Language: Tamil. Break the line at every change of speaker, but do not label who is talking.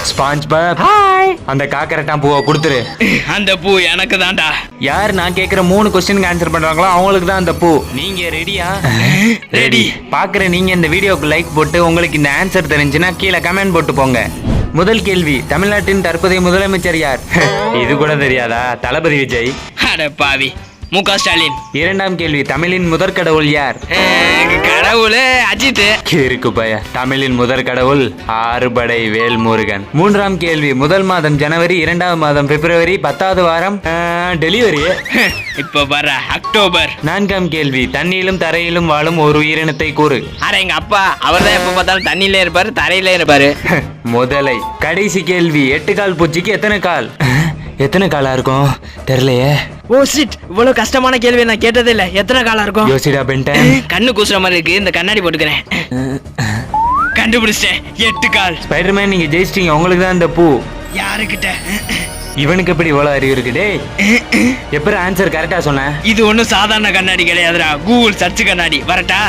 ஸ்பாஞ்ச்பாப் ஹாய். அந்த காக்கரட்டான் பூவை கொடுத்துரு.
அந்த பூ எனக்கு தான்டா.
யார் நான் கேக்குற 3 கொஸ்டினுக்கு ஆன்சர் பண்றாங்களோ அவங்களுக்கு தான் அந்த பூ. நீங்க ரெடியா?
ரெடி.
பாக்குற நீங்க இந்த வீடியோக்கு லைக் போட்டு உங்களுக்கு இந்த ஆன்சர் தெரிஞ்சுன்னா கீழே கமெண்ட் போட்டு போங்க. முதல் கேள்வி, தமிழ்நாட்டின் தற்போதைய முதலமைச்சர் யார்? இது கூட தெரியாதா? தளபதி விஜய்.
அட பாவி, முக ஸ்டாலின்.
இரண்டாம் கேள்வி, தமிழின் முதற் கடவுள் யார்?
கடவுள் அஜித்.
இருக்கு பய. தமிழின் முதற் கடவுள் ஆறுபடை வேல்முருகன். மூன்றாம் கேள்வி, முதல் மாதம் ஜனவரி, இரண்டாவது மாதம் பிப்ரவரி, 10வது வாரம் டெலிவரி.
இப்ப வர அக்டோபர்.
நான்காம் கேள்வி, தண்ணியிலும் தரையிலும் வாழும் ஒரு உயிரினத்தை கூறு.
அட எங்க அப்பா, அவர் தான் எப்ப பார்த்தாலும் தண்ணியில இருப்பாரு, தரையில இருப்பாரு.
முதலை. கடைசி கேள்வி, 8 கால் பூச்சிக்கு எத்தனை கால்? எத்தனை காலா இருக்கும் தெரியலையே.
ஓ ஷிட், இவ்வளவு கஷ்டமான கேள்வி நான் கேட்டதே இல்ல. எத்தனை காலா இருக்கும்?
யோசிடா பென்டன்.
கண்ணு கூசுற மாதிரி இருக்கு, இந்த கண்ணாடி போட்டுக்கிறேன். கண்டுபிடிச்சிட்டேன், 8 கால்.
ஸ்பைடர்மேன், நீங்க ஜெயிச்சிட்டீங்க. உங்களுக்கு தான் இந்த பூ.
யாருக்கிட்ட?
இவனுக்கு எப்படி இவ்வளவு அறிவு இருக்கு? டேய், எப்படி ஆன்சர் கரெக்டா சொன்ன?
இது ஒண்ணும் சாதாரண கண்ணாடி கிடையாதுடா, கூகுள் சர்ச் கண்ணாடி. வரட்டா?